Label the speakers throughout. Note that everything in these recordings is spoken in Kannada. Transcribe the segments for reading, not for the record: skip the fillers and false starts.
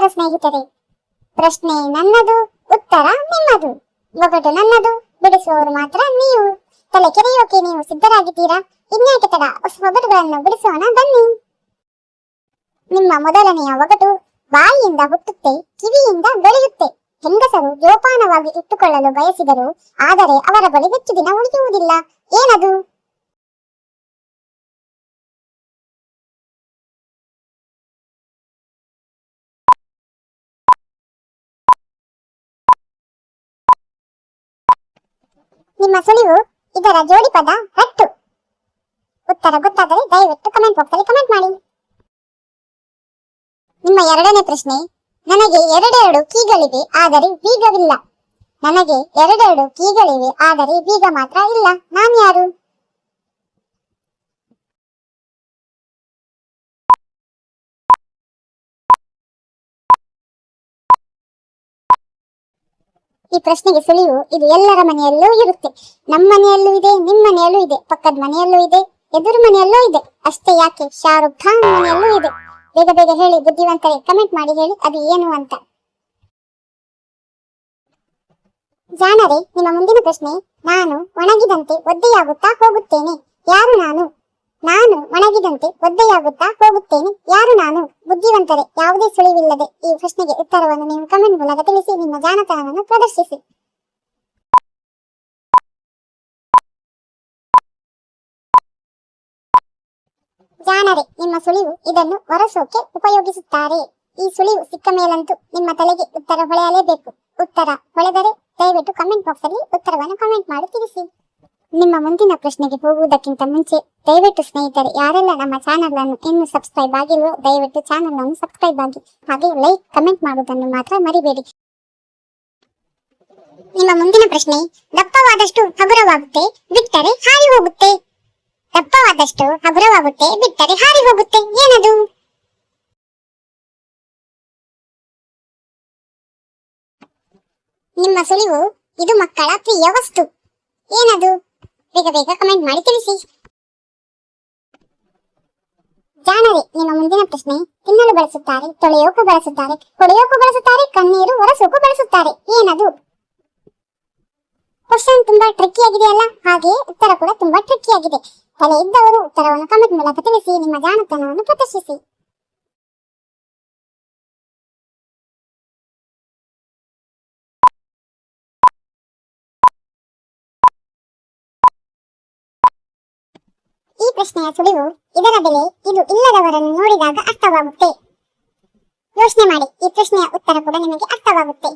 Speaker 1: ನಮಸ್ಕಾರ ಸ್ನೇಹಿತರೆ. ಪ್ರಶ್ನೆ ನನ್ನದು, ಉತ್ತರ ನಿಮ್ಮದು. ಒಗಟು ನನ್ನದು, ಬಿಡಿಸುವವರು ಮಾತ್ರ ನೀವು. ತಲೆ ಕೆರೆಯೋಕೆ ನೀವು ಸಿದ್ಧರಾಗಿದ್ದೀರಾ? ಇನ್ಯಾಕೆ ತಡ, ಹೊಸ ಒಗಟುಗಳನ್ನು ಬಿಡಿಸೋಣ ಬನ್ನಿ. ನಿಮ್ಮ ಮೊದಲನೆಯ ಒಗಟು. ಬಾಯಿಯಿಂದ ಹುಟ್ಟುತ್ತೆ, ಕಿವಿಯಿಂದ ಬೆಳೆಯುತ್ತೆ. ಹೆಂಗಸರು ಜೋಪಾನವಾಗಿ ಇಟ್ಟುಕೊಳ್ಳಲು ಬಯಸಿದರು, ಆದರೆ ಅವರ ಬಳಿ ಹೆಚ್ಚು ದಿನ ಉಳಿಯುವುದಿಲ್ಲ. ಏನದು? ನಿಮ್ಮ ಸುಳಿವು ಇದರ ಜೋಡಿ ಪದ ರಟ್ಟು. ಉತ್ತರ ಗೊತ್ತಾದರೆ ದಯವಿಟ್ಟು ಕಮೆಂಟ್ ಬಾಕ್ಸ್ ಅಲ್ಲಿ ಕಮೆಂಟ್ ಮಾಡಿ. ನಿಮ್ಮ ಎರಡನೇ ಪ್ರಶ್ನೆ. ನನಗೆ ಎರಡೆರಡು ಕೀಗಳಿವೆ ಆದರೆ ಬೀಗವಿಲ್ಲ. ನನಗೆ ಎರಡೆರಡು ಕೀಗಳಿವೆ ಆದರೆ ಬೀಗ ಮಾತ್ರ ಇಲ್ಲ. ನಾನು ಯಾರು? ಈ ಪ್ರಶ್ನೆಗೆ ಸುಳಿವು ಇದು ಎಲ್ಲರ ಮನೆಯಲ್ಲೂ ಇರುತ್ತೆ. ನಮ್ಮ ಮನೆಯಲ್ಲೂ ಇದೆ, ನಿಮ್ಮ ಮನೆಯಲ್ಲೂ ಇದೆ, ಪಕ್ಕದ ಮನೆಯಲ್ಲೂ ಇದೆ, ಎದುರು ಮನೆಯಲ್ಲೂ ಇದೆ. ಅಷ್ಟೇ ಯಾಕೆ, ಶಾರುಖ್ ಖಾನ್ ಮನೆಯಲ್ಲೂ ಇದೆ. ಬೇಗ ಬೇಗ ಹೇಳಿ ಬುದ್ಧಿವಂತರೇ, ಕಮೆಂಟ್ ಮಾಡಿ ಹೇಳಿ ಅದು ಏನು ಅಂತ. ಜಾಣರೇ, ನಿಮ್ಮ ಮುಂದಿನ ಪ್ರಶ್ನೆ. ನಾನು ಒಣಗಿದಂತೆ ಒದ್ದೆಯಾಗುತ್ತಾ ಹೋಗುತ್ತೇನೆ, ಯಾರು ನಾನು? ನಾನು ಒಣಗಿದಂತೆ ಒದ್ದೆಯಾಗುತ್ತಾ ಹೋಗುತ್ತೇನೆ, ಯಾರು ನಾನು? ಬುದ್ಧಿವಂತರೇ, ಯಾವುದೇ ಸುಳಿವಿಲ್ಲದೆ ಈ ಪ್ರಶ್ನೆಗೆ ಉತ್ತರವನ್ನು ನೀವು ಕಮೆಂಟ್ ಮೂಲಕ ತಿಳಿಸಿ ನಿಮ್ಮ ಜಾಣತನವನ್ನು ಪ್ರದರ್ಶಿಸಿ. ಜಾಣರೇ, ನಿಮ್ಮ ಸುಳಿವು ಇದನ್ನು ಒರೆಸೋಕೆ ಉಪಯೋಗಿಸುತ್ತಾರೆ. ಈ ಸುಳಿವು ಸಿಕ್ಕ ಮೇಲಂತೂ ನಿಮ್ಮ ತಲೆಗೆ ಉತ್ತರ ಹೊಳೆಯಲೇಬೇಕು. ಉತ್ತರ ಹೊಳೆದರೆ ದಯವಿಟ್ಟು ಕಮೆಂಟ್ ಬಾಕ್ಸ್ ಅಲ್ಲಿ ಉತ್ತರವನ್ನು ಕಮೆಂಟ್ ಮಾಡಿ ತಿಳಿಸಿ. ನಿಮ್ಮ ಮುಂದಿನ ಪ್ರಶ್ನೆಗೆ ಹೋಗುವುದಕ್ಕಿಂತ ಮುಂಚೆ ದಯವಿಟ್ಟು ಸ್ನೇಹಿತರೆ, ಯಾರೆಲ್ಲ ನಮ್ಮ ಚಾನೆಲ್ ಅನ್ನು ಇನ್ನೂ ಸಬ್ಸ್ಕ್ರೈಬ್ ಆಗಿಲ್ವೋ ದಯವಿಟ್ಟು ಚಾನೆಲ್ ಅನ್ನು ಸಬ್ಸ್ಕ್ರೈಬ್ ಆಗಿ, ಹಾಗೆ ಲೈಕ್ ಕಮೆಂಟ್ ಮಾಡುವುದನ್ನು ಮಾತ್ರ ಮರಿಬೇಡಿ. ನಿಮ್ಮ ಮುಂದಿನ ಪ್ರಶ್ನೆ. ದಪ್ಪವಾದಷ್ಟು ಹಗುರವಾಗುತ್ತೆ, ಬಿಟ್ಟರೆ ಹಾರಿ ಹೋಗುತ್ತೆ. ದಪ್ಪವಾದಷ್ಟು ಹಗುರವಾಗುತ್ತೆ, ಬಿಟ್ಟರೆ ಹಾರಿ ಹೋಗುತ್ತೆ. ಏನದು? ನಿಮ್ಮ ಸುಳಿವು ಇದು ಮಕ್ಕಳ ಪ್ರಿಯ ವಸ್ತು. ಏನದು? ಬೇಗ ಬೇಗ ಕಮೆಂಟ್ ಮಾಡಿ ತಿಳಿಸಿ. ಜಾಣರೇ, ನಿಮ್ಮ ಮುಂದಿನ ಪ್ರಶ್ನೆ. ತಿನ್ನಲು ಬಳಸುತ್ತಾರೆ, ತೊಳೆಯೋಕು ಬಳಸುತ್ತಾರೆ, ಹೊಡೆಯೋಕು ಬಳಸುತ್ತಾರೆ, ಕಣ್ಣೀರು ಒರೆಸೋಕು ಬಳಸುತ್ತಾರೆ. ಏನದು? ಕ್ವಶನ್ ತುಂಬಾ ಟ್ರಿಕ್ಕಿ ಆಗಿದೆ ಅಲ್ಲ? ಹಾಗೆ ಉತ್ತರ ಕೂಡ ತುಂಬಾ ಟ್ರಿಕ್ಕಿ ಆಗಿದೆ. ತಲೆ ಇದ್ದವರು ಉತ್ತರವನ್ನು ಕಮೆಂಟ್ ಮೂಲಕ ತಿಳಿಸಿ ನಿಮ್ಮ ಜಾಣತನವನ್ನು ಪ್ರದರ್ಶಿಸಿ. ಈ ಪ್ರಶ್ನೆಯ ಸುಳಿವು ಇದರ ಬೆಲೆ ಇದು ಇಲ್ಲದವರನ್ನು ನೋಡಿದಾಗ ಅರ್ಥವಾಗುತ್ತೆ. ಯೋಚನೆ ಮಾಡಿ, ಈ ಪ್ರಶ್ನೆಯ ಉತ್ತರ ಕೂಡ ನಿಮಗೆ ಅರ್ಥವಾಗುತ್ತೆ.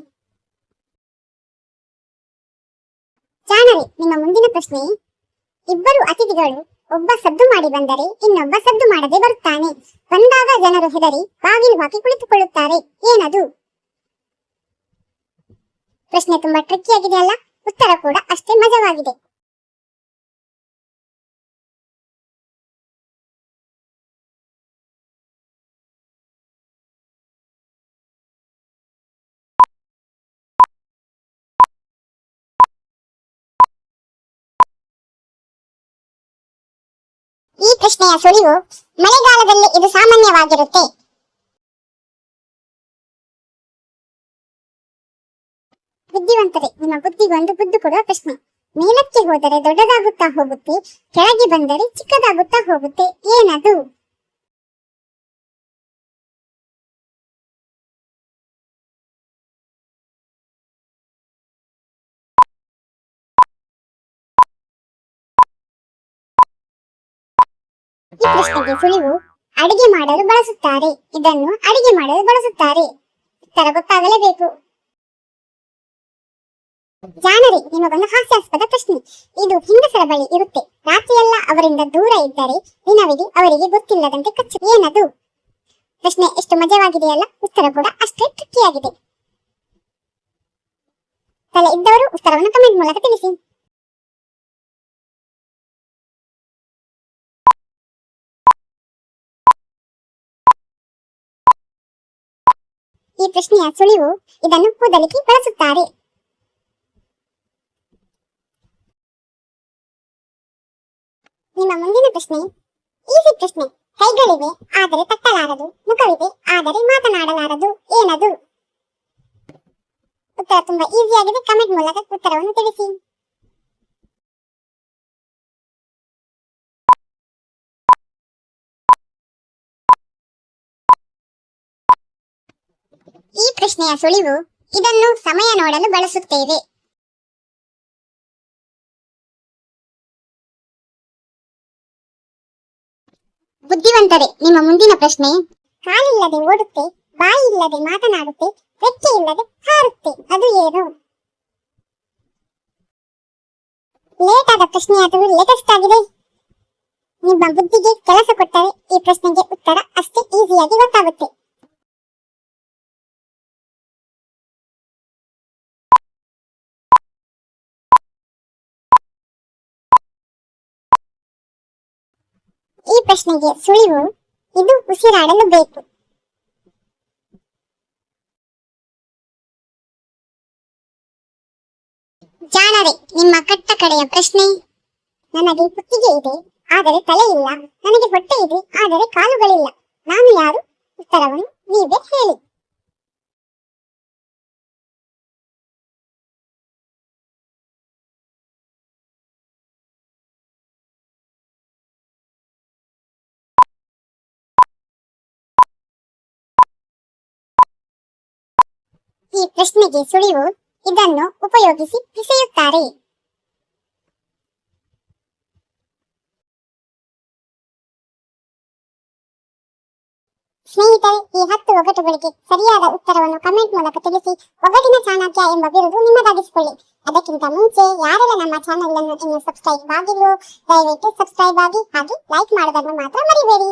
Speaker 1: ಜಾಣರೇ, ನಿಮ್ಮ ಮುಂದಿನ ಪ್ರಶ್ನೆ. ಇಬ್ಬರು ಅತಿಥಿಗಳು, ಒಬ್ಬ ಸದ್ದು ಮಾಡಿ ಬಂದರೆ ಇನ್ನೊಬ್ಬ ಸದ್ದು ಮಾಡದೆ ಬರುತ್ತಾನೆ. ಬಂದಾಗ ಜನರು ಹೆದರಿ ಬಾಗಿಲು ಹಾಕಿ ಕುಳಿತುಕೊಳ್ಳುತ್ತಾರೆ. ಏನದು? ಪ್ರಶ್ನೆ ತುಂಬಾ ಟ್ರಿಕ್ಕಿ ಆಗಿದೆ ಅಲ್ಲ? ಉತ್ತರ ಕೂಡ ಅಷ್ಟೇ ಮಜವಾಗಿದೆ. ಈ ಪ್ರಶ್ನೆಯ ಸುಳಿವು ಮಳೆಗಾಲದಲ್ಲಿ ಇದು ಸಾಮಾನ್ಯವಾಗಿರುತ್ತೆ. ಬುದ್ಧಿವಂತರೇ, ನಿಮ್ಮ ಬುದ್ಧಿಗೊಂದು ಬುದ್ಧಿ ಕೊಡುವ ಪ್ರಶ್ನೆ. ಮೇಲಕ್ಕೆ ಹೋದರೆ ದೊಡ್ಡದಾಗುತ್ತಾ ಹೋಗುತ್ತೆ, ಕೆಳಗೆ ಬಂದರೆ ಚಿಕ್ಕದಾಗುತ್ತಾ ಹೋಗುತ್ತೆ. ಏನದು? ಈ ಪ್ರಶ್ನೆಗೆ ಸುಳಿವು ಅಡಿಗೆ ಮಾಡಲು ಬಳಸುತ್ತಾರೆ. ಇದನ್ನು ಅಡಿಗೆ ಮಾಡಲು ಬಳಸುತ್ತಾರೆ. ಉತ್ತರ ಗೊತ್ತಾಗಲೇಬೇಕು. ಜಾಣರೇ, ನಿಮಗೊಂದು ಹಾಸ್ಯಾಸ್ಪದ ಪ್ರಶ್ನೆ. ಇದು ಹೆಂಗಸರ ಬಳಿ ಇರುತ್ತೆ. ರಾತ್ರಿಯೆಲ್ಲ ಅವರಿಂದ ದೂರ ಇದ್ದರೆ ದಿನವಿಡೀ ಅವರಿಗೆ ಗೊತ್ತಿಲ್ಲದಂತೆ ಕಚ್ಚು. ಏನದು? ಪ್ರಶ್ನೆ ಎಷ್ಟು ಮಜವಾಗಿದೆಯಲ್ಲ? ಉತ್ತರ ಕೂಡ ಅಷ್ಟೇ ಟ್ರಿಕ್ಕಿ ಆಗಿದೆ. ತಲೆ ಇದ್ದವರು ಉತ್ತರವನ್ನು ಕಮೆಂಟ್ ಮೂಲಕ ತಿಳಿಸಿ. ಈ ಪ್ರಶ್ನೆಯ ಸುಳಿವು ಇದನ್ನು ಕೂದಲಿಗೆ ಬಳಸುತ್ತಾರೆ. ನಿಮ್ಮ ಮುಂದಿನ ಪ್ರಶ್ನೆ. ಈಸಿ ಪ್ರಶ್ನೆ. ಕೈಗಳಿವೆ ಆದರೆ ತಟ್ಟಲಾರದು, ಮುಖವಿದೆ ಆದರೆ ಮಾತನಾಡಲಾರದು. ಏನದು? ನನ್ನದು. ಉತ್ತರ ತುಂಬಾ ಈಸಿ ಆಗಿದೆ. ಕಮೆಂಟ್ ಮೂಲಕ ಉತ್ತರವನ್ನು ತಿಳಿಸಿ. ಈ ಪ್ರಶ್ನೆಯ ಸುಳಿವು: ಇದನ್ನು ಸಮಯ ನೋಡಲು ಬಳಸುತ್ತೇವೆ. ಬುದ್ಧಿವಂತರೇ, ನಿಮ್ಮ ಮುಂದಿನ ಪ್ರಶ್ನೆ: ಕಾಲಿಲ್ಲದೆ ಓಡುತ್ತೆ, ಬಾಯಿ ಇಲ್ಲದೆ ಮಾತನಾಡುತ್ತೆ, ರೆಕ್ಕೆ ಇಲ್ಲದೆ ಹಾರುತ್ತೆ, ಅದು ಏನು? ಲೇಟ್ ಆದ ಪ್ರಶ್ನೆ ಅಥವಾ ಲೇಟೆಸ್ಟ್ ಆಗಿದೆ? ನಿಮ್ಮ ಬುದ್ಧಿಗೆ ಕೆಲಸ ಕೊಟ್ಟರೆ ಈ ಪ್ರಶ್ನೆಗೆ ಉತ್ತರ ಅಷ್ಟೇ ಈಸಿಯಾಗಿ ಗೊತ್ತಾಗುತ್ತೆ. ಈ ಪ್ರಶ್ನೆಗೆ ಸುಳಿವು: ಇದು ಉಸಿರಾಡಲು ಬೇಕು. ಜಾಣರೇ, ನಿಮ್ಮ ಕಟ್ಟ ಕಡೆಯ ಪ್ರಶ್ನೆ: ನನಗೆ ಕುತ್ತಿಗೆ ಇದೆ ಆದರೆ ತಲೆ ಇಲ್ಲ, ನನಗೆ ಹೊಟ್ಟೆ ಇದೆ ಆದರೆ ಕಾಲುಗಳಿಲ್ಲ, ನಾನು ಯಾರು? ಉತ್ತರವನ್ನು ನೀವೇ ಹೇಳಿ. ಈ ಪ್ರಶ್ನೆಗೆ ಸುಳಿವು: ಇದನ್ನು ಉಪಯೋಗಿಸಿ ಬಿಸಿಯುತ್ತಾರೆ. ಸ್ನೇಹಿತರೆ, ಈ 10 ಒಗಟುಗಳಿಗೆ ಸರಿಯಾದ ಉತ್ತರವನ್ನು ಕಮೆಂಟ್ ಮೂಲಕ ತಿಳಿಸಿ ಒಗಟಿನ ಚಾಣಕ್ಯ ಎಂಬ ಬಿರುದು ನಿಮ್ಮದಾಗಿಸಿಕೊಳ್ಳಿ. ಅದಕ್ಕಿಂತ ಮುಂಚೆ ಯಾರೆಲ್ಲ ನಮ್ಮ ಚಾನೆಲ್ ಅನ್ನು ಇನ್ನೂ ಸಬ್ಸ್ಕ್ರೈಬ್ ಆಗಿಲ್ಲವೋ ದಯವಿಟ್ಟು ಸಬ್ಸ್ಕ್ರೈಬ್ ಆಗಿ, ಹಾಗೆ ಲೈಕ್ ಮಾಡೋದನ್ನು ಮಾತ್ರ ಮರಿಬೇಡಿ.